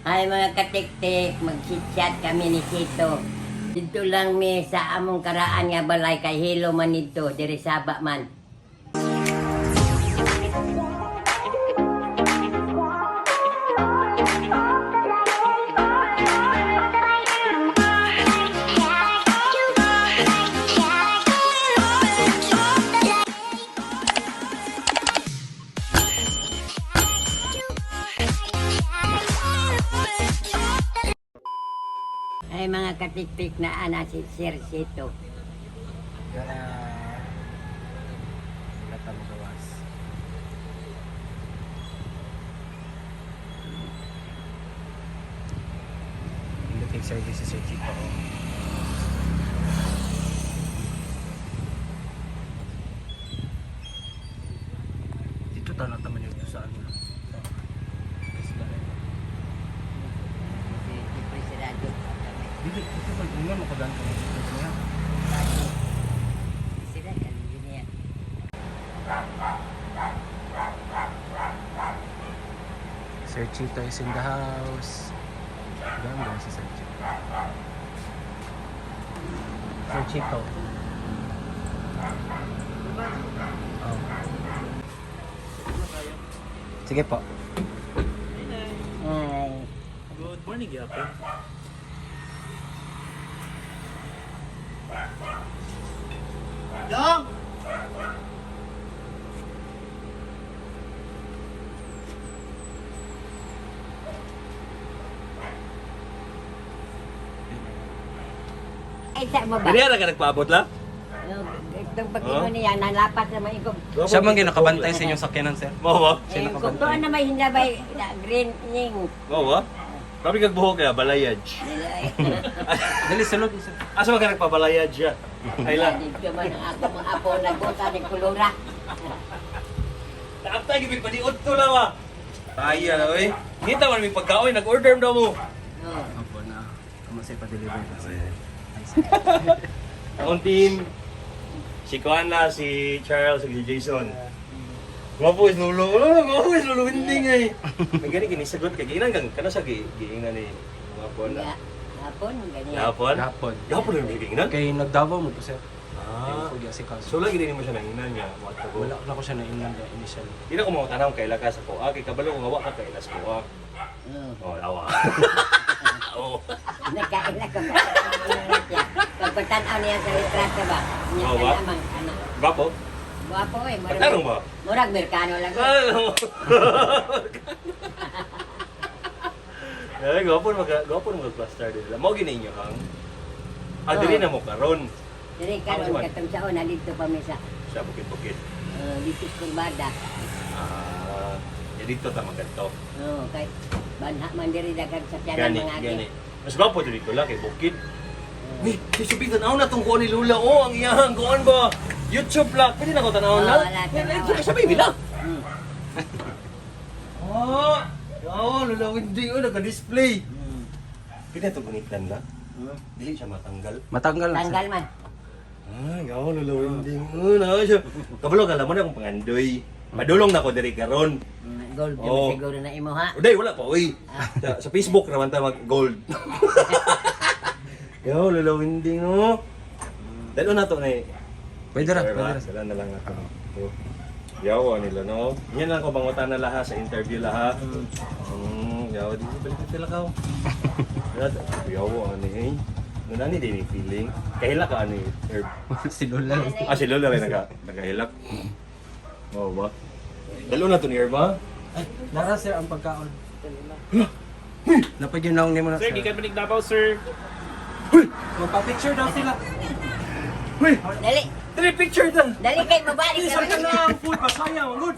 Ay mga katiktik, mag-chat kami ni Kito. Dito lang mi sa among karaan nga balay kay Hilo man dito, diri Saba man. Ay mga katiktik na ana si Sir Sito. Kaya wala tamo gawas. Hindi take service sa Chico. Dito tanong naman yung ito sa ano. Si Presidente. Dito pa yung nga makaganto niya. Sila kan niya. Sir Chito is in the house. Ganda si Sir Chito. Sir Chito. Oh. Sige po. Ay. Good morning, Yapon. Dong! Ay sa mo ba? Hindi ka nagpaabot la? Itong pagkino niya, nalapat na may igog. Siya man ginakabantay sa inyong sakyanan, sir. Mo ba? Eh, kung doon na may hinabay na green ning. Mo ba? Sabi kag buhok kaya balayaj. Dali sulod, sir. Asa man ka nagpabalayaj siya? Ay la. Dito man ang ako mga apo nagbuta ng kulura. Taaptay gibig paniud to na wa. Ay ala oy. Kita man mi pagkaoy nag-order daw mo. Oh. Opo na. Kamasay pa-deliver na, sir. Ang team si Kuana, si Charles, si Jason. Gwapo is lulo. Gwapo is lulo hindi nga eh. May gani kinisagot kay giinan kang kana sa giingan ni gwapo na. Ya. Hapon ganyan. Gapon? Gapon. Gapon rin may giinan? Kay nagdavaw mo po, sir. Ah. Kaya si Kaso. So lagi din mo siya nanginan niya. What to go? Wala na ko siya na inland initially. Di na ko mga tanong kay ka sa kuha. Kay kabalo kung hawa ka kay ilas kuha. Oh. Oh, awa. Oh. Nagkain ako. Pagpatanaw niya sa litrato ba? Niya Oo ba? kanamang anak. Gwapo? Guwapo eh. Magtanong ba? Murag Merkano lang. Ano? Ay, gwapo na mag-plaster din. Mo gini inyo hang. Ah, dili na mo karon. Diri karon katong saon na dito pa mi sa Sa bukid-bukid. dito sa Kurbada. Ah, ya dito ta magadto. Oh, kay banha man diri dagan sa tiyan Gani, mga gani. Mas gwapo dito la kay bukid. Ni, subitan ako na tong kuha ni Lula. Oh, ang iyang kuhaan ba? YouTube vlog. Pwede na ko tanawon Oo, na? wala, tanawa. Sa baby lang. Hmm. Oh, oh, Lula Windy. Oh, naka-display. Hmm. Pwede na ito gunitlan lang. Dili siya matanggal. Matanggal na, sir. Tanggal man. Ah, gawa Lula Windy. Oh, na siya. Kabalo ka laman akong pangandoy. Madulong na ko diri karon. Gold Oo. siguro na imo ha. Uday, wala pa, uy. Sa Facebook naman ta mag-gold. Yo, Lula Windy, no? Dalo na to na eh. Pwede ra, pwede ra. Sila na lang ako. So, yawa nila, no? Yan lang ko bangutan na laha sa interview laha. Yawa, di ko balik sila ka. Yawa, ano eh. Nani din yung feeling. Kahila ka, ano eh. Herb. Si Lola. Ah, si Lola rin nagahilak. Oo ba? Dalo na to ni Herb, ha? Ay, nara, sir, ang pagkaon. Napaginaw ni mo na, Sir, sir. di ka pinigdapaw, sir. Magpa-picture daw sila. Uy! Dali. Dali, picture dan! Dali kay mabalik Isang ka na ang food, masaya, magod!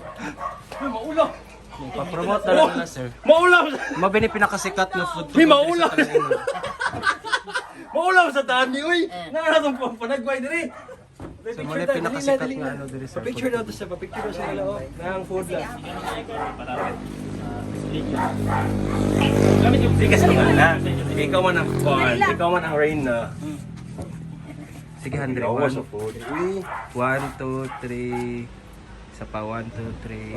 Uy, maulaw! Magpa-promote na lang na, sir. Maulaw! Mabini pinakasikat na food Hey, truck maulaw! sa Tagaytay. Maulaw sa tani, uy! Nakakatong panagway diri! So, mali pinakasikat nga ano diri, sir. Pa-picture daw to sa pa-picture daw sa ila, oh. Nang food lang. Hindi kasi nga na. Ikaw man ang Juan. Ikaw man ang Rain na. Sige, 100. Ikaw sa food. Uy! 1, 2, 3. Isa pa, 1, 2, 3.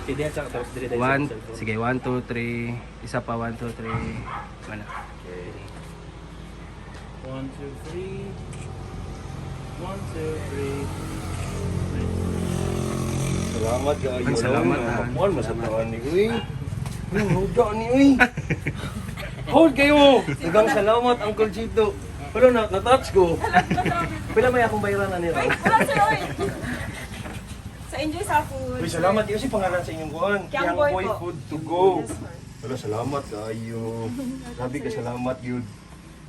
Sige, tsaka tapos dire tayo One, sa cellphone. sige, 1, 2, 3. Isa pa, 1, 2, 3. Ano? Okay. 1, 2, 3. 1, 2, 3. Salamat kayo. Ang salamat, ah. Mapuan masataan ni uy. Yung huda ni uy. Hold kayo. Dagang salamat Uncle Chito. Pero na-touch ko. Pila may akong bayaran na nila. Wala sir, oy. Sa Enjoy sa Food. Uy, salamat kayo si pangalan sa inyong kuhan. Kiang Boy po. Food to go. Yes, sir. Wala, salamat kayo. Grabe ka salamat yun.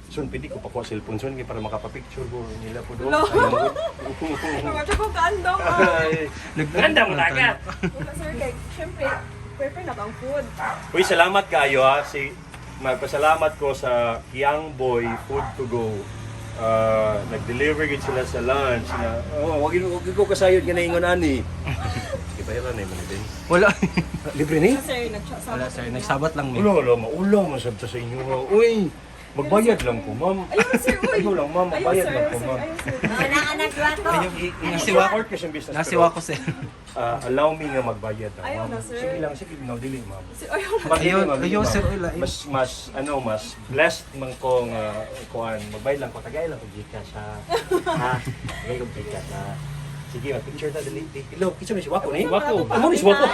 Son, pwede ko pa ko cellphone son para makapapicture ko nila po doon. Hello. Mga ko kaandong. Ganda mo talaga. Wala sir, kay syempre, prepare na bang food. Uy, salamat kayo ha. Magpasalamat ko sa Young Boy Food to Go. Nag-deliver gid sila sa lunch na wag ko kasayod nga na ingon ani. Ibayran na mo din. Wala. Libre ni? Sir, nag-chat sa Wala, sir. Nagsabat lang, may. Ulo, maulaw man sabta sa inyo. Ha. Uy, magbayad lang ko, ma'am. Ayun sir, uy. Ayun lang, ma'am. Magbayad Ayun, lang sir, ko, sir, ma'am. ayun, sir. Anak-anak ko. Nasiwa ko. Support kasi business. Nasiwa ko, sir. Allow me nga magbayad na, Ayaw ma'am. na, sir. Sige lang, sige, no, dili, ma'am. Sir, ayun. Ayaw, Ma'am, ayaw, ma'am. sir. Wala. Mas blessed man ko nga kuan magbayad lang ko tagay lang ko Gcash ha tagay ko Gcash ha sige mag-picture ta dali hello kitsa si Wako ni Wako. amo ni si Wako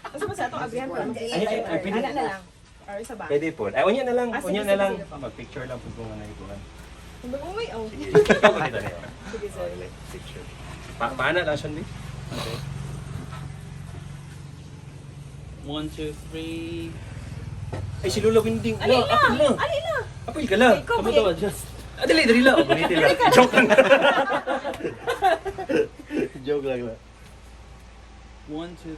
Asa ba sa atong abrihan para ay, pwede. Ana na lang. Or isa ba? pwede po ay unya na lang Ah, sige, unya na sige, lang sige. mag-picture lang pud ko nga naikuan Uy, oh. sige ikaw kita niyo Sige sir. picture paana lang siya ni okay 1, 2, 3. ay si Lolo Winding Ali Wala, apil na. lang Ali na. apil ka lang Ikaw Kamu ba? to adjust. dali lang ganito lang joke lang joke lang 1, 2,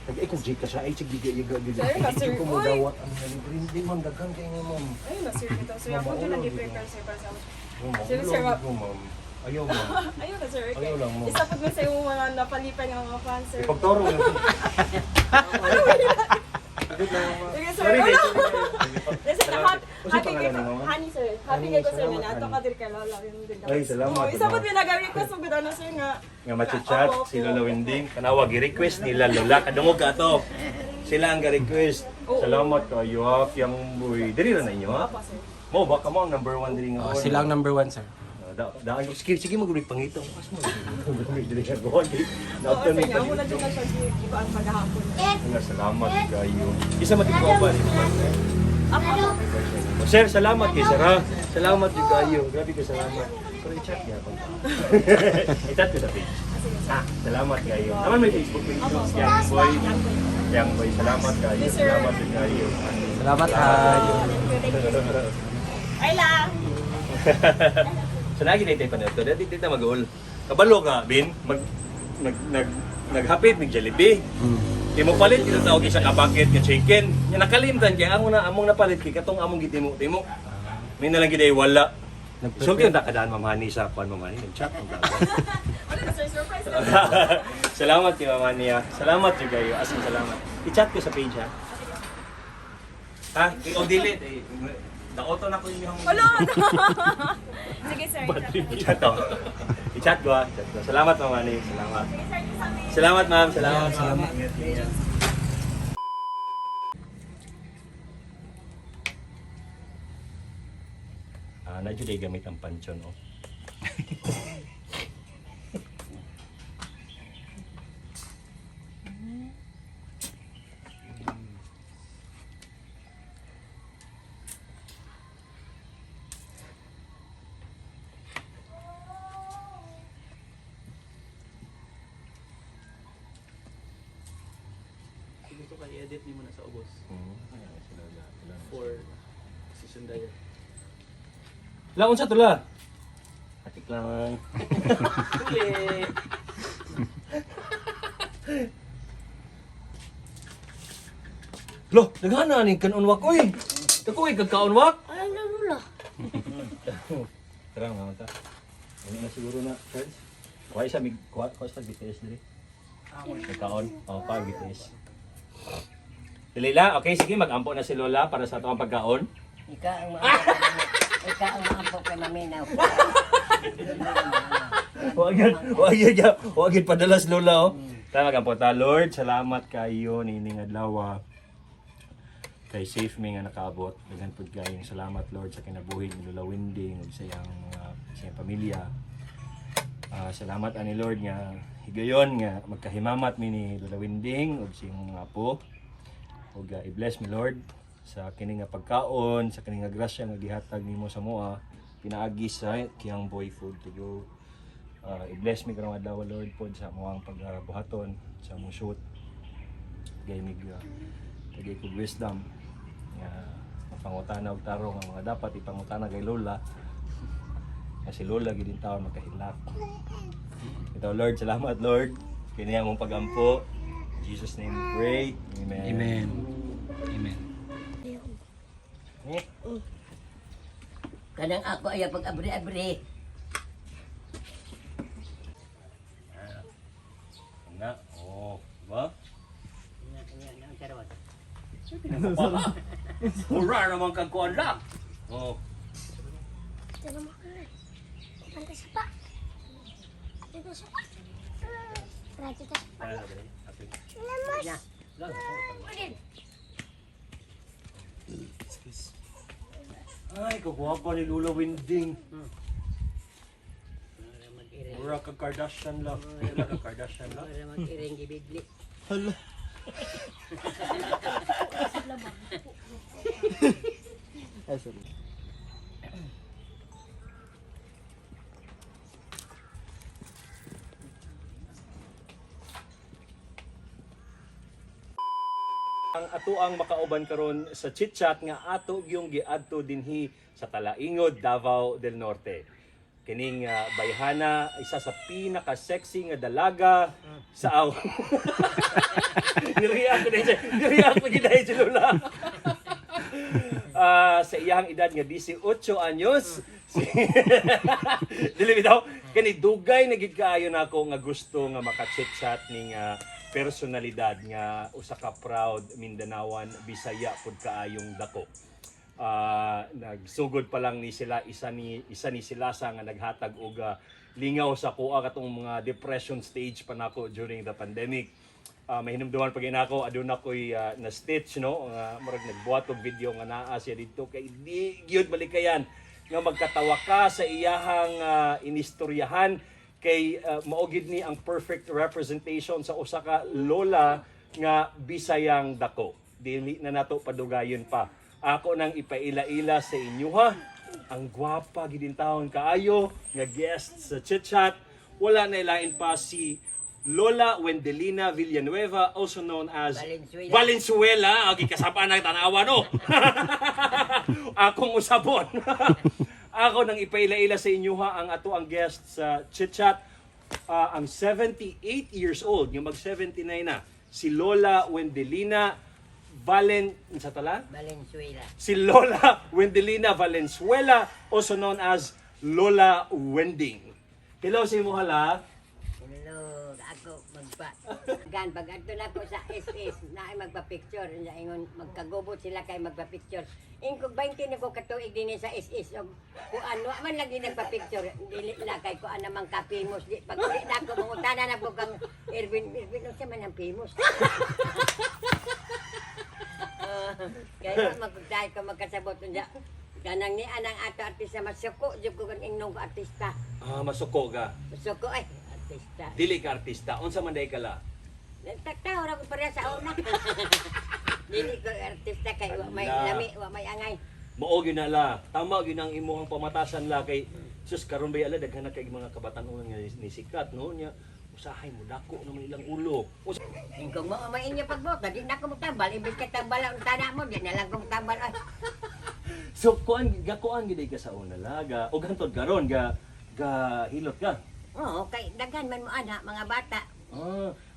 3. Ay, kung Gcash siya, ay, sige, giga. Sir, ka, sir. Ko mo Uy. dawat ang libre. Hindi, ma'am, daghan kayo nga, ma'am. Ayun na sir, ito. Sir, ako doon nag-prepare sir para sa Ma'am, Sir, ulo, sir, ko, ma'am. Ayaw, ma'am. Ayun na sir, okay. Ayaw lang, ma'am. Isa po sa yung mga napalipan ng mga fans sir. Ipagtoro lang. Sige sir, Sorry, wala. guys. Yes, sir, Usa happy pangalan kay ng mama? Honey sir. Happy Honey, kay ko sir salamat, na ato Honey. ka dir ka lola yung din. Ay, salamat, Oh, isa po ma'am. pinag-request mo gid sir nga. Nga machichat, Opo, si opo. Lola Winding. Kanawag, i-request nila, Lola. Kadungog ka to. Sila ang ga-request. Oo. Salamat kayo, yung boy. Dali na ninyo, ha? Apa sir. Mo, baka mo ang number one dali nga. Sila ang number 1, sir. Daan ko. Sige, mag-ulit pangito. Kas mo. Dali nga go. Oo sir, nga muna din na siya iba ang paghahapon. Salamat kayo. Isa matiko ba? Ako. Sir, salamat kayo, sir, ha? Salamat yung kayo. Grabe ka, salamat. Pero i-chat niya ako. I-chat ko sa page. Ha? Salamat kayo. Naman may Facebook page. Young Boy. Young Boy, salamat kayo. Yes, sir. Salamat yung kayo. Salamat, Thank you. Ay lang. So, lagi na ito pa na ito. Dati na mag-uol. Kabalo ka, Bin. Naghapit, nag-Jollibee. Di mo palit, ito tawag isang kapakit ng chicken. Yan nakalimtan kaya among napalit kay katong among gitimo-timo. May nalang giday wala. So yung nakadaan mamani sa kuan mamani nag-chat ang dagat. Ano na sir, surprise na. Salamat kay mamani ha. Salamat jud kayo. Asin salamat. I-chat ko sa page ha. Ha? O delete eh. Naoto na ko yung Wala. Sige sir. i-chat to. I-chat ko ha. Chat ko. Salamat mamani. Salamat. Sige sir, sa amin. Salamat ma'am. Salamat. Salamat. Na jud ay gamit ang pansyon oh. Gusto ka i-edit ni mo na sa ubos. For season diet. Laon sa tula. Atik lang. Uli! Lo, naghana ni kanunwak oy. Dako ay kagkaunwak. Ay, lula. Tara nga ta. Ano na siguro na, friends? Kuha isa mig kuha sa BTS diri. Kaon, pa BTS. Dili okay sige mag-ampo na si Lola para sa atong pagkaon. Ikaw ang maapo ka naminaw. Wag yun padalas lola oh. Tama ka po ta Lord, salamat kayo nining adlaw. Kay safe mi nga nakaabot. Daghan pud kayong salamat Lord sa kinabuhi ni Lola Winding ug sa iyang mga sa iyang pamilya. Salamat ani Lord nga higayon nga magkahimamat mi ni Lola Winding ug sa iyang mga apo. Ug i-bless mi Lord sa kini nga pagkaon, sa kini nga grasya nga gihatag nimo sa moa pinaagi sa kiyang boy food to go. I-bless mi karong adlaw Lord pod sa moang pagbuhaton sa mong shoot. Gay mig kagay ko wisdom nga mapangutana og tarong ang mga dapat ipangutana kay Lola. Kasi Lola gid din taon makahilak. Ito Lord, salamat Lord. Kini among pagampo. In Jesus name we pray. Amen. Amen. Amen. Kanang ako ay pag-abri-abri. Nga, ba? Mura naman kang kuan lang. Oh. Ito mo ka na. Panta siya pa. Ito siya pa. Raja ka. Lamos. Ay, kagwapa ni Lola Winding. Mura ka Kardashian lang. Mura ka Kardashian lang. Para mag-iring gibidli. Ang atuang makauban karon sa chit-chat nga ato yung giadto dinhi sa Talaingod, Davao del Norte. Kining bayhana isa sa pinaka-sexy nga dalaga sa aw. Niriyak ko dahil si Lola. Sa iyang edad nga 18 anyos. Dili bitaw kani dugay na gid kaayo nako nga gusto nga maka-chit-chat ning personalidad nga usa ka proud Mindanaoan Bisaya pud kaayong dako. Nagsugod pa lang ni sila isa ni sila sa nga naghatag og lingaw sa kuha katong mga depression stage pa nako during the pandemic. Mahinumduman pag inako aduna koy na stitch no murag nagbuhat og video nga naa siya dito kay di gyud balikayan nga magkatawa ka sa iyahang inistoryahan kay maugid ni ang perfect representation sa usa ka lola nga Bisayang dako. Dili na nato padugayon pa. Ako nang ipaila-ila sa inyo ha. Ang gwapa gid taon kaayo nga guest sa Chit Chat. Wala na ilain pa si Lola Wendelina Villanueva, also known as Valenzuela. Okay, kasapa na tanawa no. Akong usabon. Ako nang ipaila-ila sa inyo ha ang ato ang guest sa Chit Chat. Ang 78 years old, yung mag-79 na, si Lola Wendelina Valenzuela. Si Lola Wendelina Valenzuela, also known as Lola Wending. Hello sa imo hala. Hello, ako gan pag adto na ko sa SS na ay magpa-picture, ingon magkagubot sila kay magpa-picture. Ingkog 20 na ko katuig din sa SS og kuan wa man lagi nagpa-picture, dili na kay kuan namang ka-famous di pag di na ko mangutana na ko kang Erwin sa man ang famous. Kaya magdai ko magkasabot niya. Kanang ni anang ato artista masuko jud ko kan ingnon ko artista. Masuko ka. Masuko ay artista. Dili ka artista. Unsa man day ka la? Nagtaktaw ra ko pareha sa una. Dili ko artista kay wa may lami, wa may angay. Mao gyud na la. Tama gyud ang imong pamatasan la kay sus karon bay ala daghan na kay mga kabatan-on nga ni sikat no nya. Usahay mo dako naman ilang ulo. Ingkong mo mainyo pagbota, di na ko magtambal, imbis ka tambal ang tana mo, di na lang ko magtambal ay. So kuan gid ka sa una laga o gantod karon ga hilot ka. Oo, kay daghan man mo ana mga bata.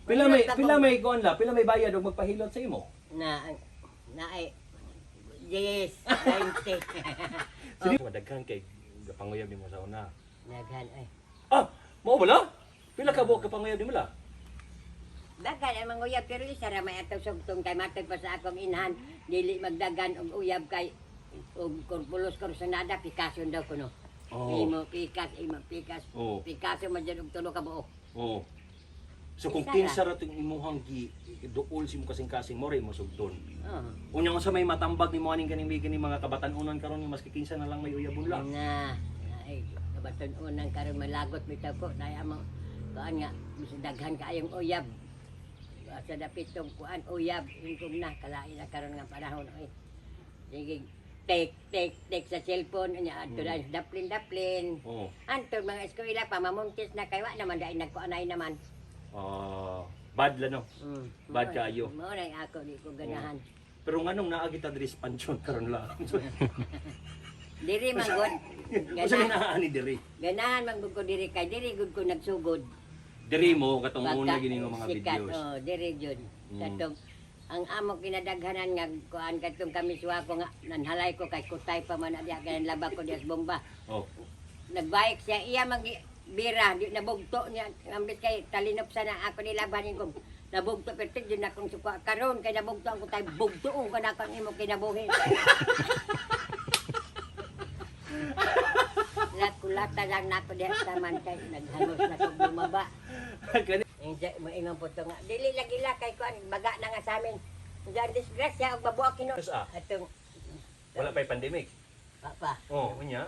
Pila may kuan la, pila may bayad og magpahilot sa imo? Na ay yes, 20. Sige, madaghan kay gapanguyab nimo sa una. Daghan ay. Mao bala? Pila ka buok kapanguyab nimo la? Daghan ang mga uyab pero isa ra may atong sugtong kay matod pa sa akong inhan, dili magdagan og uyab kay og korpulos ko sa nada Picasso daw kuno. Oo. Imo pikas. Oo. Picasso man dyan og tulo ka buo. Oo. So kung Isa kinsa ra ting imuhang duol si mo kasing-kasing mo ray mo sugdon. Oo. Unya sa may matambag ni mo aning kaning mga kabatan-unan karon ni maski kinsa na lang may uyabon lang. Ay, kabaton unang karon malagot bitaw ko daya mo kuan nga bisan daghan kaayong uyab. Sa dapitong kuan uyab ingkog na kalain na karon nga panahon oy. Sige take sa cellphone nya adto na daplin. Oo. Antod mga eskwela pa mamuntis na kay wa naman dai nagkuanay naman. Bad la no. Bad Mao- kaayo. Mao na ako di ko ganahan. Pero nganong naa kita diri sa pansyon karon lang. Diri man gud. Usa Ganahan, na ani diri. ganahan man gud ko diri kay diri gud ko nagsugod. Diri mo katong una Pagka- gini nga mga sikat, videos. Oh, diri jud. Katong ang amo kinadaghanan nga kuan katong kami suwa ko nga nanhalay ko kay kutay pa man diya kay laba ko diya sa bomba. Oh. Nagbayik siya iya bira di nabugto niya ambit kay talinop sana ako nilabanin ko. Nabugto pero di na kong suka karon kay nabugto ang kutay bugto ko na kang imo kinabuhi. Kulata lang nako diya sa man kay naghangos na kog bumaba. Mo ingon po to nga dili lagi la kay kuan baga na nga sa amin. Diyan disgrasya og babuak kino. Asa? Atong Wala pa'y pandemic. papa. Oh, unya.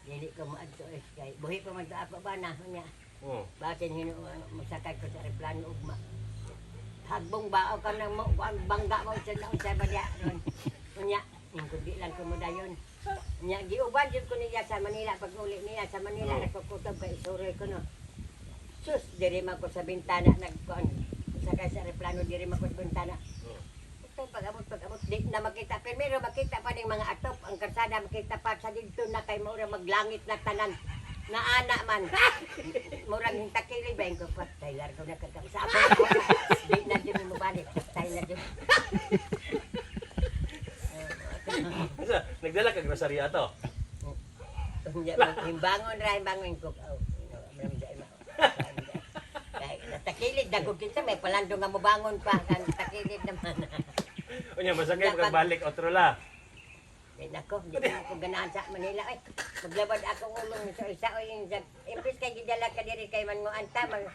Dili ko maadto kay buhi pa man to ako ba na unya. Oh. Basin hino masakay ko sa aeroplano ugma. Hagbong bao ka nang mo kuan bangga mo sa badya ron. Unya ingkod di lang ko mo dayon. Nya giuban jud ko niya sa Manila pag uli niya sa Manila nagkukutob kay isuroy ko no. Sus, diri man ko sa bintana nagkuan. Sakay sa aeroplano diri man ko sa bintana. Ito pag-abot di na makita pero makita pa ning mga atop ang karsada makita pa sa dito na kay mura maglangit na tanan. Na ana man. Murang hintakili ba ko pa Taylor ko na sa ako. Di na jud mo balik. Taylor jud. Asa, nagdala ka grocery ato. Himbangon ko. Natakilid na kung kinsa may palando nga mobangon pa kan takilid naman. Unya masakay kag balik otro la. Di nako, di ko ganahan sa Manila ay. Maglabad akong ulong sa isa o yung imbis kay gidala ka diri kay man mo anta mag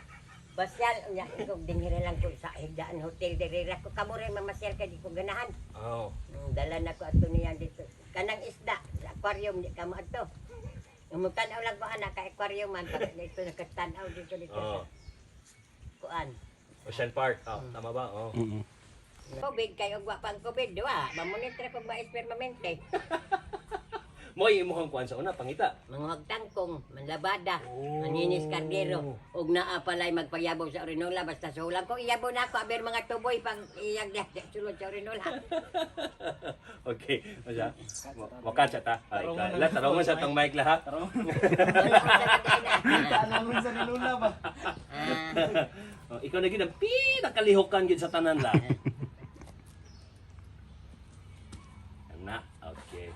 basyal unya ko dinhira lang ko sa higdaan hotel diri ra ko kamore mamasyal kay di ko ganahan. Oh. Dala na ko ato niya dito. Kanang isda, sa aquarium di ka mo ato. Umutanaw lang ko anak ka aquarium man pag dito nakatanaw dito Oh. kuan. Ocean Park. Oh, tama ba? Oh. COVID kayo og wa pang COVID duwa. Mamonitor ko ba espermamente. Mo imuhang kuan sa una pangita. Mga tangkong, manlabada, Oh. maninis kardero, ug naa palay magpayabaw sa orinola basta sulang ko iyabaw na ako aber mga tuboy pang iyang sulod sa orinola. Okay. Asa? Wakan sa ta. Ay, la tarongon sa tong mic la ha. Tanamon sa nilula ba? Oh, ikaw na gid ang pinakalihokan gid sa tanan la. Na, okay.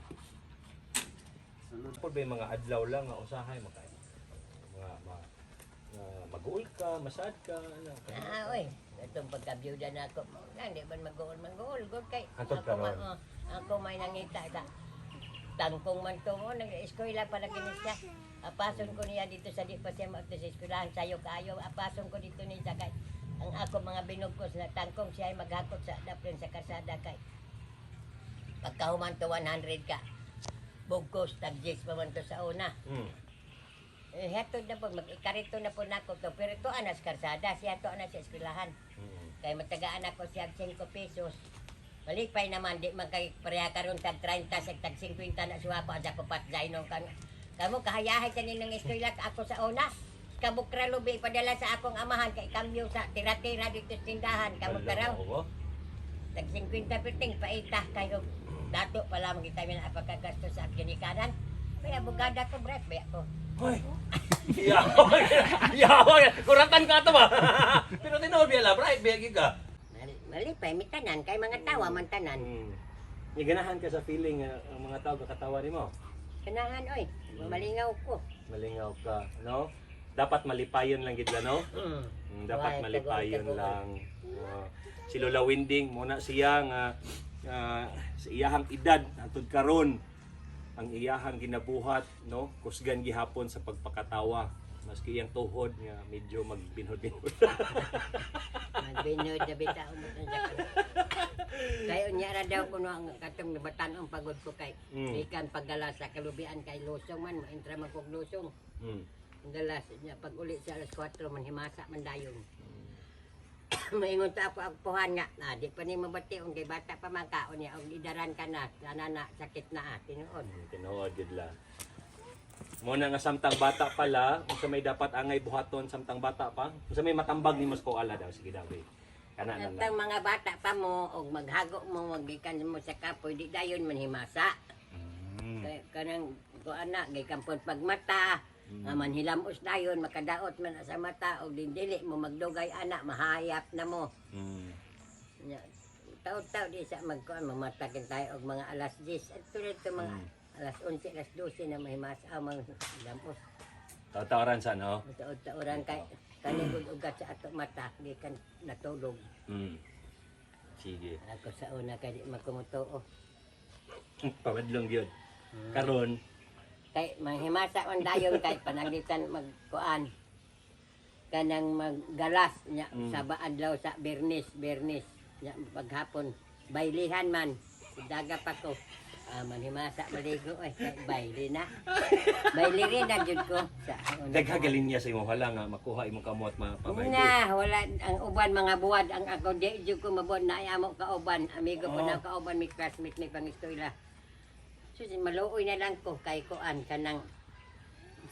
Por ba yung mga adlaw lang nga usahay makain. Mag-uol ka, masad ka, ano. Oy, itong pagkabyuda na ako, hindi man mag-uol, good kay. Antod ka ron. Ako may nangita sa tangkong man to mo, nag-eskwela pa na kinis siya. Apason ko niya dito sa di pa siya magto sa eskwelahan, sayo kayo, apason ko dito niya kay. Ang ako mga binugkos na tangkong siya ay maghakot sa daplin sa karsada kay. Pagkahuman to 100 ka, bugkos, tag-jis pa man to sa una. Hatod na po, mag-ikarito na po nako to. Pero ito anas karsada, siya to anas sa eskwelahan. Kaya matagaan ako siya 5 pesos. Malipay naman, di man kay pareha karon tag 30, tag 50 na suha ko sa kupat zainong kan. Kamu kahayahay sa nilang eskwela ako sa una. Kabukra lubi padala sa akong amahan kay kambyo sa tira-tira dito sa tindahan. Kamu karaw. Tag 50 piting paita kayo. Dato pala magita mi na pagkagasto sa ginikanan. Kaya bugada ko break ba ako. Hoy. Yawa. Kuratan ka to ba? Pero tinuod biya la, bright biya ka. Malipay mitanan kay mga tawa man tanan. Ganahan ka sa feeling ang mga tao kakatawa nimo. Kanahan oy, malingaw ko. Malingaw ka, no? Dapat malipayon lang gid no? Dapat Why, malipayon tago. lang. Si Lola Winding muna siya nga sa iyahang edad antod karon ang iyahang ginabuhat, no, kusgan gihapon sa pagpakatawa maski iyang tuhod nga medyo magbinhod-binhod. Magbinod na bitaw mo sa jacket. Kaya unya ra daw kuno ang katong nabatan ang pagod ko kay ikan paggala sa kalubian kay lusong man maentra man kog lusong. Ang galas niya pag uli sa alas 4 man himasa man dayon. Maingon ta ako ang puhan nga di pa ni mabati ang kay bata pa man kaon niya og idaran ka na sana na sakit na tinuod. Tinuod gid la. Mo na nga samtang bata pala, unsa may dapat angay buhaton samtang bata pa? Unsa may matambag ni mas ko ala daw sige daw. Kana na Samtang lang. mga bata pa mo og maghago mo magikan mo sa kapoy di dayon man himasa. Kaya kanang kuan na gikampon pagmata. Nga manhilamos dayon makadaot man sa mata og dili mo magdugay ana mahayap na mo. Nya taw-taw di sa magkuan mamata kin tayo og mga alas 10 at tulad to mga alas 11 alas 12 na mahimasa mga lamos. Taw-tawaran sa no. Taod-taoran kay kanigod ugat sa ato mata gikan natulog. Sige. Ako sa una kay di magkumutuo. Pamadlong gyud. Karon Kay manghimasa man dayon kay panaglitan magkuan. Kanang maggalas nya sa adlaw sa Bernis nya paghapon baylihan man daga pa ko. Manhimasa maligo ay kay bayli na. Bayli rin na jud ko sa una. daghagalin niya sa imo hala nga makuha imong kamot mapabaydi. Na wala ang uban mga buwad ang ako di jud ko mabuod na ay amo ka uban amigo ko na ka uban mi classmate ni pangistoyla. So maluoy na lang ko kay kuan kanang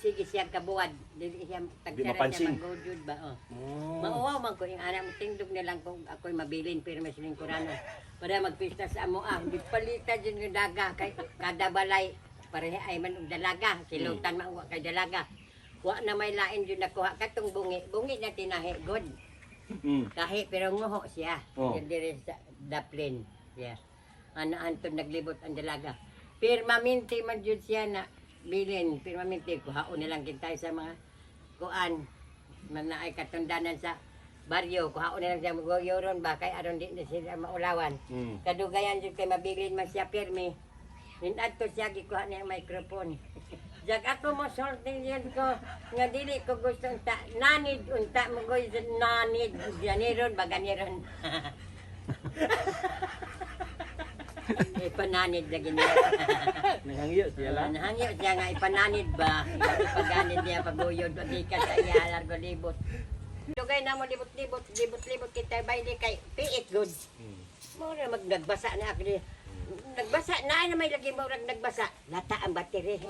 sige siya kabuwad dili siya tagsara mapansin. siya magudjud ba mauwaw man ko yung anak mo tindog na lang kung ako'y mabilin pero mas lingkurano para magpista sa amo di palita dyan yung daga kay kada balay pareha ay man og dalaga silutan man wa kay dalaga wa na may lain dyan nakuha katong bungi na tinahi good kahi pero nguho siya yung dire sa daplin yeah. Antod naglibot ang dalaga permanente man jud siya na bilin permanente kuhaon nilang kintay sa mga kuan man na ay katundanan sa baryo kuhaon nilang siya magyoron ba kay aron di na sila maulawan kadugayan jud kay mabilin man siya permi adto siya gikuha niya ang microphone jag ako mo sorting yun ko nga dili ko gusto unta nanid unta mo gusto nanid ganiron ba ganiron ipananid lagi niya. Nangangyo siya lang. Nahangyo siya nga ipananid ba? Ipaganid niya paguyod magikan sa iya largo libot. Dugay na mo libot-libot kita bayli kay piit good. Mo na nagbasa na ako. Nagbasa na may lagi mo nagbasa. Lata ang battery.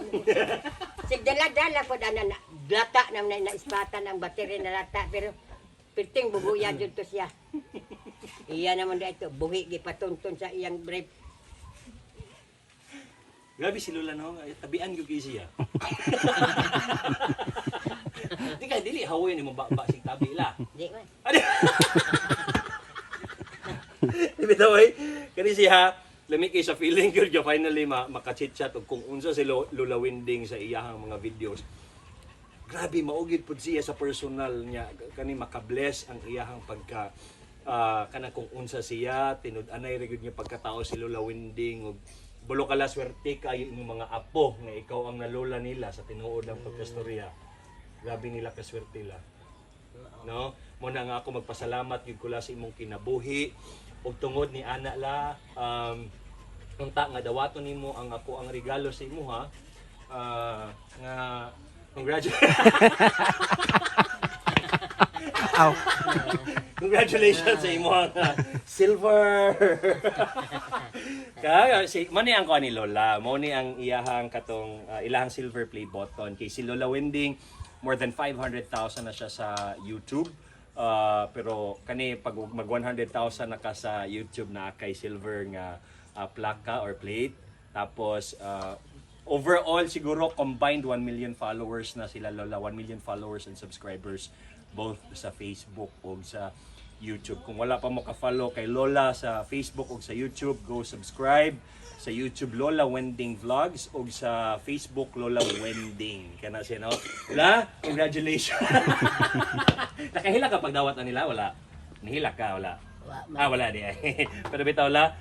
Sig dala-dala po ana na lata na ispatan ang battery na lata pero piting bubuyan jud to siya. Iya naman dito buhi gipatuntun sa iyang brief. Grabe si Lola no, tabian gyud kay siya. Di ka dili hawoy ni mo ba sig tabi la. Di man. Bitaw kani siya lami kay sa feeling gyud yo finally makachit-chat og kung unsa si Lola Winding sa iyahang mga videos. Grabe maugid pud siya sa personal niya kani makabless ang iyahang pagka kana kung unsa siya tinud-anay ra gyud niya pagkatao si Lola Winding ug bulo kala swerte kayo imong mga apo nga ikaw ang nalola nila sa tinuod ng pagkastorya. Grabe nila kaswerte la. No? Mo na nga ako magpasalamat gyud kula sa imong kinabuhi ug tungod ni ana la unta nga dawaton nimo ang ako ang regalo sa imo ha. Nga congratulations sa imo silver. Kaya si mo ni ang kuha ni Lola, mo ni ang iyahang katong ilahang silver play button kay si Lola Winding more than 500,000 na siya sa YouTube. Pero kani pag mag 100,000 na ka sa YouTube na kay silver nga plaka or plate. Tapos overall siguro combined 1 million followers na sila Lola, 1 million followers and subscribers both sa Facebook o sa YouTube. Kung wala pa mo ka-follow kay Lola sa Facebook o sa YouTube, go subscribe sa YouTube Lola Winding Vlogs o sa Facebook Lola Winding. Kana siya no? Lola, congratulations. Nakahila ka pag dawat na nila? Wala. Nahila ka? Wala. Wala di ay. Pero bitaw la,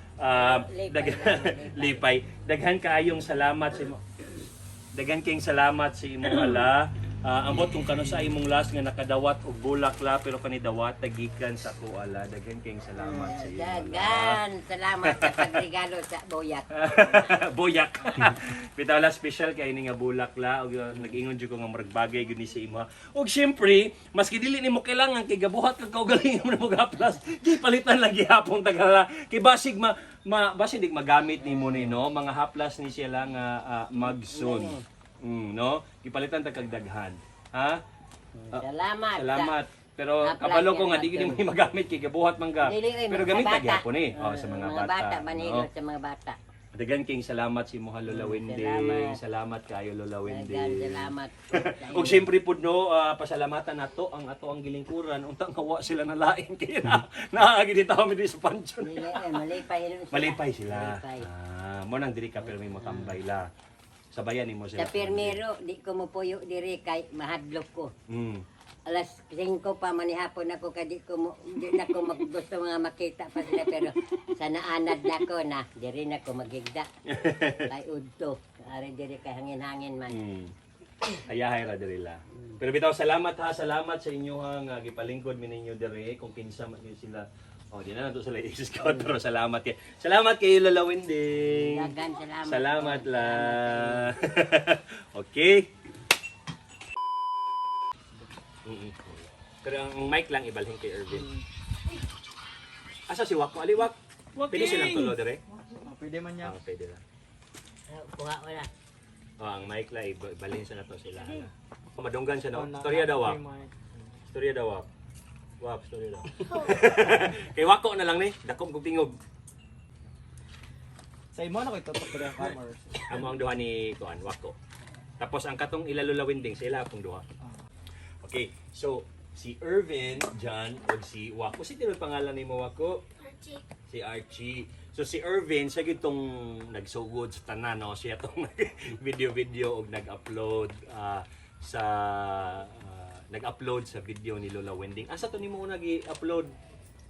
lipay. Daghan kaayong salamat sa imo. Daghan kayong salamat sa imong ala. Ambot kung kano sa imong last nga nakadawat og bulak la pero kani dawat tagikan sa ako ala. Daghan kayong salamat sa imong ala. Dagan, salamat sa pagregalo sa boyak. Boyak. Bitaw la special kay ini nga bulak la og nag-ingon jud ko nga murag bagay gud ni sa imo. Og syempre, maski dili nimo kailangan kay gabuhat ka kaugalingon mo mo gaplas. Di palitan lagi hapon tagala. Kay basig basig magamit nimo ni no mga haplas ni sila nga magsun. No? Gipalitan ta kag daghan. Ha? Salamat. Salamat. Pero Haplas kabalo ko yan, nga di gid mo magamit kay gabuhat man ka. Dili, Pero sa gamit ta bata. gyapon eh. Sa mga bata. manilo no? sa mga bata. Daghan kayong salamat si Moha Lola Winding. Salamat kayo Lola Dagan, Winding. salamat. Ug siyempre pud no, pasalamatan nato ang ato ang gilingkuran untang hawa sila na lain kay naagi dito kami di sa pansyon. Dili, malipay rin sila. Malipay sila. Malipay. Mo nang diri ka pero may makambay la. Sabayan nimo sila. Sa permero, di ko mupuyo diri kay mahadlok ko. Alas 5 pa manihapon ako kay di na ko maggusto mga makita pa sila pero sa naanad na ko na diri na ko magigda. Kay udto, ari diri kay hangin-hangin man. Ayahay ra diri la. Pero bitaw salamat ha, salamat sa inyo nga gipalingkod mi ninyo diri kung kinsa man yun sila. Di na nato sila i-scout pero salamat kay. Salamat kay Lola Winding. Dagan, salamat. Salamat la. Okay. Pero ang mic lang ibalhin kay Irvin. Asa si Wako? Ali Wak. Pwede silang tulo dire? Pwede man niya. Pwede lang. Kuha ko na. Ang mic lang ibalhin sa nato sila. Madunggan siya no. Storya daw Wak. Storya daw Wak. Wap, storya daw. Kay Wako na lang ni. Dakong kong tingog. Sa imo na ko itutok ko ang farmers. Amo ang duha ni Kuan Wako. Tapos ang katong Ilalula Winding sila akong duha. Okay, so si Irvin, John, o si Wako. Si tino pangalan ni mo Wako? Archie. Si Archie. So si Irvin, siya itong nagsugod sa tanan, no? Siya itong video-video o nag-upload nag-upload sa video ni Lola Winding. Asa to nimo nag-upload?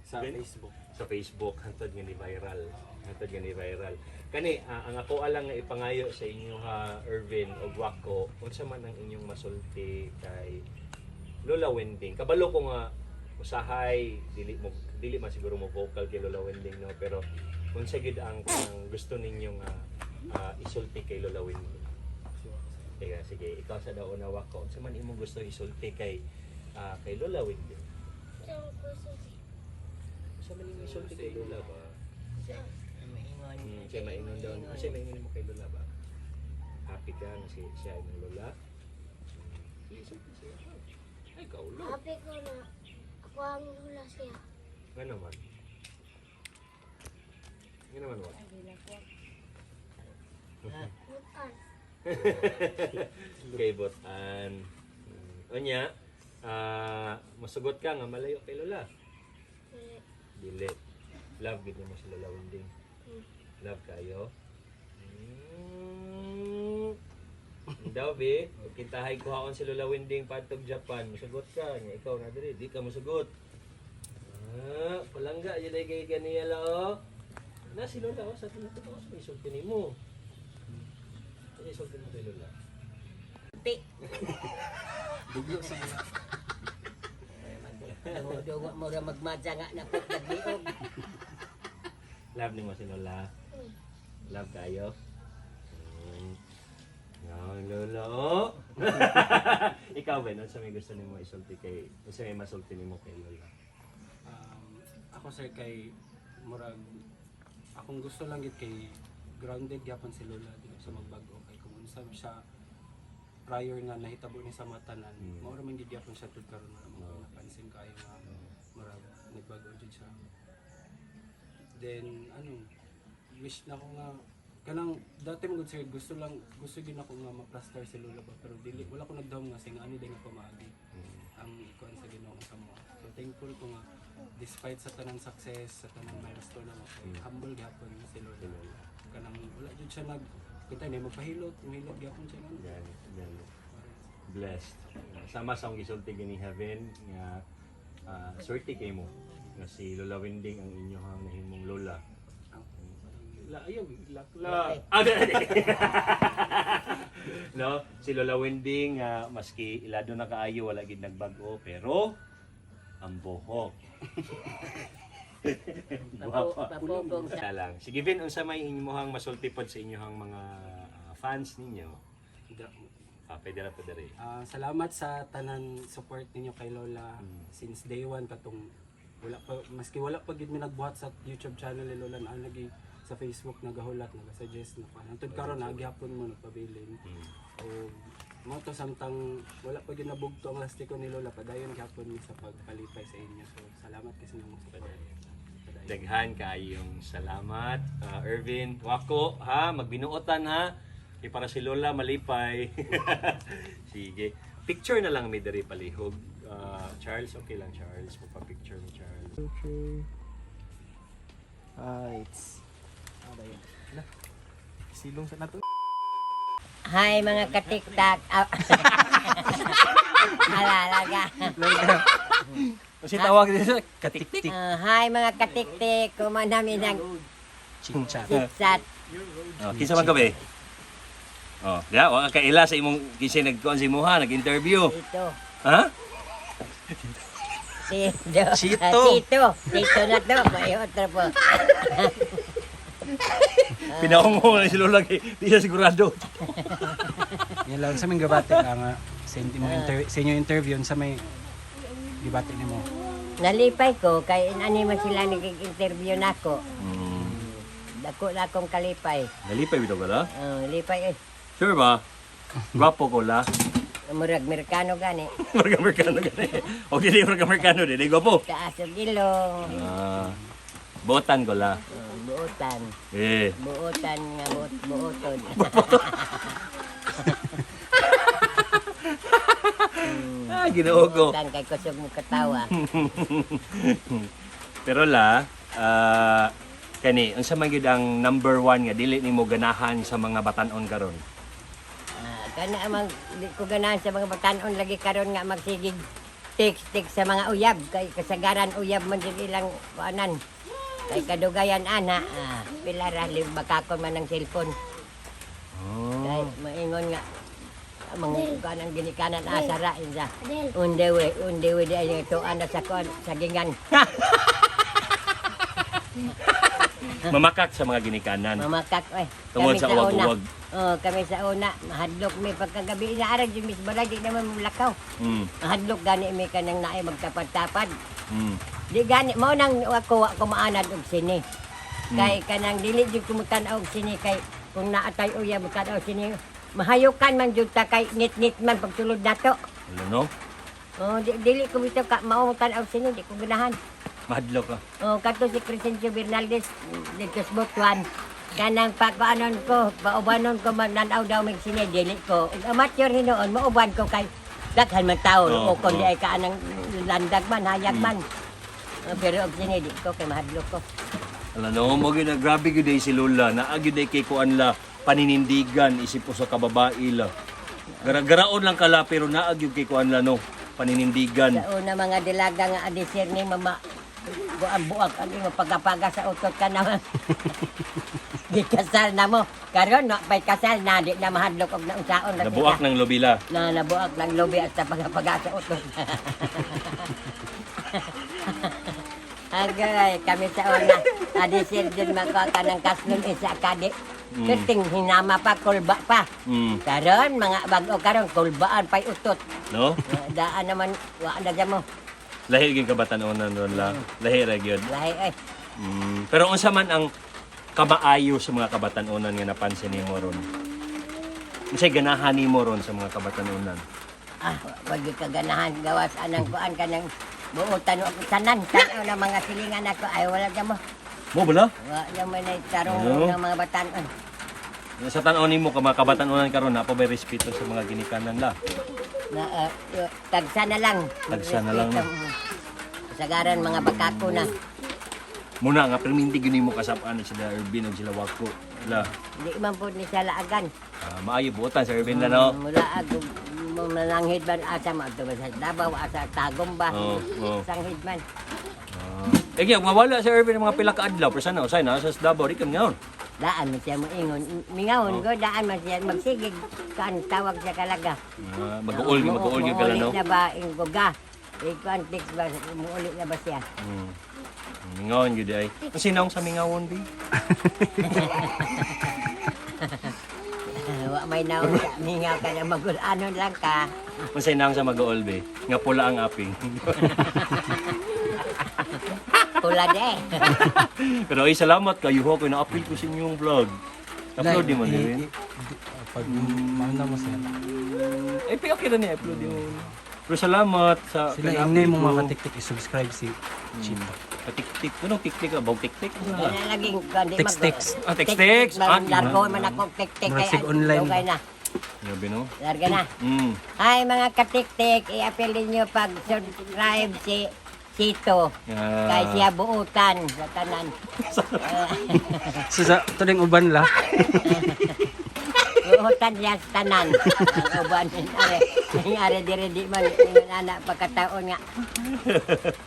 Sa Facebook. Sa Facebook, hantod nga ni viral. Hantod nga ni viral. Kani, ang ako alang nga ipangayo sa inyo ha, Irvin o Wako, unsa man ang inyong masulti kay Lola Winding. Kabalo ko nga usahay, dili man siguro mo vocal kay Lola Winding, no? Pero unsa gid ang gusto ninyong isulti kay Lola Winding. Sige, ikaw sa daw na Wako. Unsa man imong gusto isulti kay Lola Winding? Unsa man imong isulti kay Lola ba? Siya maingon daw. Siya maingon mo kay Lola ba? Happy ka na siya imong Lola? Ay, ikaw, Lola. Happy ko na ako ang hula siya. Nga naman. Nga naman, Wak. Bukan. Kay Botan. Onya, masugot ka nga malayo kay Lola. Dili. Love gid mo si Lola Winding. Love kayo. Daw be, kintahay ko haon si Lola Winding patog Japan. Musugot ka nya ikaw na diri, di ka musugot. Palangga jud ay kay kaniya la oh. Na si Lola sa tulo ko sa isulti nimo. Ano isulti mo kay Lola? Ti. Dugo sa mga. Dugo mo ra magmadya nga na pud nagliog. Love nimo si Lola. Love kayo. Lola, oh. Ikaw ba, ano sa may gusto nimo isulti kay, sa may masulti nimo kay Lola? Ako sir kay murag akong gusto lang gid kay grounded gyapon si Lola dili sa magbago kay kung unsa siya prior nga nahitabo ni sa matanan mao ra man gid gyapon siya tud karon mo napansin kayo nga murag nagbago jud siya. Then wish na ko nga kanang dati mo gud sir gusto gyud ako nga ma-plaster si Lola ba pero dili wala ko nagdawom nga sing ani day nga pamaagi ang ikuan sa Ginoo sa mo. So thankful ko nga despite sa tanang success sa tanang milestone na humble gyapon si Lola. Kanang wala jud siya kita ni magpahilot gyapon siya nga. Yan. Blessed. Sama sa akong gisulti gini Heaven nga swerte kay mo. nga si Lola Winding ang inyong nahimong lola. Ayaw, lakla. No, si Lola Winding maski ilado na kaayo wala gid nagbag-o pero ang buhok. Papugong sa lang. Sige Vin, unsa may inyong masulti pod sa inyong mga fans ninyo? Pwede ra po dere. Salamat sa tanan support ninyo kay Lola since day one katong maski wala pa gid mi nagbuhat sa YouTube channel ni Lola na lagi sa Facebook nagahulat nagasuggest na pa. Antud karon naghapon mo nagpabilin. O mo to samtang wala pa gid nabugto ang lastiko ni Lola padayon gyapon mi sa pagpalipay sa inyo. So salamat kasi nang support. Daghan kayong salamat, Irvin. Wako ha, magbinuotan ha. Kay para si Lola malipay. Sige. Picture na lang may diri palihog. Charles, okay lang Charles. Magpa-picture ni Charles. Okay. It's silong sa nato. Hi mga katiktak. Alalaga. Kasi tawag dito katik-tik. Hi mga katiktik. Kumanami ng Chinchat. chitsat. Kinsa man gabi? Ya, wa ka ila sa imong kinsa nagkuan si Muha, nag-interview. Ito. Ha? Sito. Sito na to. May otro po. Pinaungo na si Lola kay di siya sigurado. Yan lang sa mga gabate nga sa inyo interview sa may gibate nimo. Nalipay ko kay ani man sila nag-interview nako. Dako na akong kalipay. Nalipay bitaw ka la? Lipay eh. Sure ba? Gwapo ko la. Murag Amerikano gani. Murag Amerikano gani. O dili murag Amerikano dili gwapo. Taas ang ilong. Botan ko la. Buotan. Buotan nga buoton. Ginoo ko. Buotan kay kusog mo katawa. Pero la, kani, unsa man gyud ang number 1 nga dili nimo ganahan sa mga batan-on karon? Kana amang di ko ganahan sa mga batanon lagi karon nga magsigig text sa mga uyab kay kasagaran uyab man jud ilang kuanan. Kay kadugayan ana, pila ra bakakon man ng cellphone. Kay maingon nga mga kanang ginikanan asara insa. Undewe di ay to ana sa kon sa gingan. Mamakak sa mga ginikanan. Mamakak oy. Tungod sa uwag-uwag. Kami sa una, mahadlok mi pagkagabi na arag yung misbalay di naman mulakaw. Mahadlok gani mi kanang naay magtapad-tapad. Di gani mao nang ako maanad og sini. Kay kanang dili jud kumutan-aw og sini kay kung naatay uyab mutan-aw sini mahayukan man jud ta kay ngit-ngit man pagsulod nato. Ano no? Dili ko bitaw ka mao mutan-aw sini di ko ganahan. Mahadlok ka. Kato si Crescencio Bernaldez dito sa Butuan. Kanang pagkaanon ko, paubanon ko mananaw daw mig sini dili ko. Ug amateur hinoon mauban ko kay daghan man tawo o kundi ay kaanang landag man hayag man. Pero og sini di ko kay mahadlok ko. Alam no, mo gyud grabe gyud si Lola, naa gyud kay kuan la paninindigan isip ko sa kababae la. Garaon lang kala pero naa gyud kay kuan la no, paninindigan. Sa una mga dilaga nga adisir ni mama buang-buang ang imo pagapaga sa utot ka naman. Di kasal na mo. Karon no pay kasal na di na mahadlok og naunsaon ra. Nabuak ng lobila. Nabuak ng lobi at sa pagapaga sa utot. Agay, kami sa una. Adisir din makaka ng kasnon isa kadi. Kerting hinama pa, kulba pa. Karon, mga bago karon kulbaan pa'y utot. No? Daan naman, wala dyan mo. Lahi gyud kabatan-onan ron la. Lahi ra gyud. Lahi ay. Pero unsa man ang kamaayo sa mga kabatan-onan nga napansin nimo ron? Unsay ganahan nimo ron sa mga kabatan-onan? Wag yung kaganahan gawas anang kuan ka ng buutan o tanan. Tanaw na mga silingan ako ay wala dyan mo. Mo bala? Wala may tarong ng mga batanon. Sa tan-aw nimo ka mga kabatan-onan karon na pa may respeto sa mga ginikanan la. Na tagsa na lang. Tagsa na lang, no? Sagaran mga bakako na. Muna nga perminti gyud nimo kasap-an sila Irvin ug sila Wako. La. Di man po ni siya laagan. Maayo buotan sa Irvin la no. Mula ako mananghid man asa mo ato sa Davao asa Tagum ba. Oo. Sanghid man. Eh, kaya mawala si Irvin ng mga pila ka adlaw. Pero sana, usay na, sa Davao, di ka ngayon. Daan mo siya mo ingon. Mingawon ko, daan mo siya magsigig. Kan tawag siya kalaga. Mag-uol yung kala, no? Muulit na ba, inggoga. Ikuan tiks ba, muulit na ba siya? Mingawon yun ay. Ang sinawang sa mingawon, di? Wa may naon siya. Mingaw ka na magulanon lang ka. Ang sinawang sa mag-uol, be. Nga pula ang aping. Pula de. Pero ay, salamat kayo ho. Kaya na-appeal ko sa inyong vlog. Upload din mo din. Pag mauna mo sir. Eh, okay na niya. Upload din mo. Pero salamat sa... Sila kaya inay mo na-appeal mga ko. tiktik i-subscribe si Chito. Tik-tik. Anong tik-tik ka? Bawang tik-tik? Yan ang naging kuan, di Text-text. Ah, text-text. Ah, Largo man ako tik-tik. Murag online. Okay na. Grabe, no? Larga na. Hi mga katik-tik. I-appeal ninyo pag-subscribe si Chito. Kay siya buutan sa tanan. So sa tuling uban la. Buutan siya sa tanan. Ang uban are. Ang are dire di man ingon anak pagkataon nga.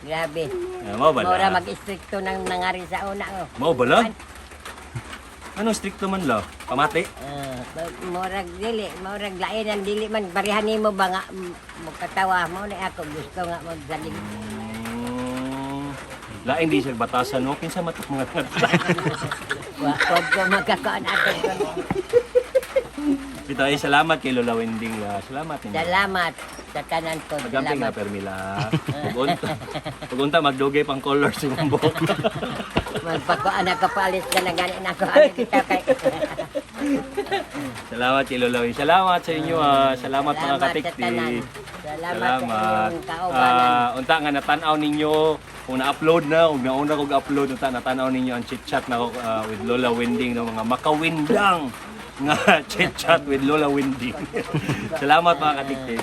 Grabe. Mau ba Mora la? mag-istrikto nang nangari sa una oh. Mau ba la? Anong stricto man la? Pamati? Morag dili, morag lain ang dili man parehan nimo ba nga mo katawa mo na ako gusto nga magsalig. Laing di siya batasan, no? Kinsa matok mga Wa ko magkakaan ato. Ito ay salamat kay Lola Wending. Salamat ninyo. Salamat sa tanan ko. Magamping na Salamat. permila. Pag-unta magdugay pang color si mong buhok. Magpakuan na kapalis ka na ganin ako. Ano dito kay... Salamat kay Lola Wending. Salamat sa inyo. Salamat mga Salamat sa katikti. tanan. Salamat sa Salamat. inyong kaubanan. Unta nga natanaw ninyo kung na-upload na, kung nauna kong upload, unta natanaw ninyo ang chit-chat na with Lola Wending ng mga makawindang nga chit-chat with Lola Wending. Salamat mga katiktik.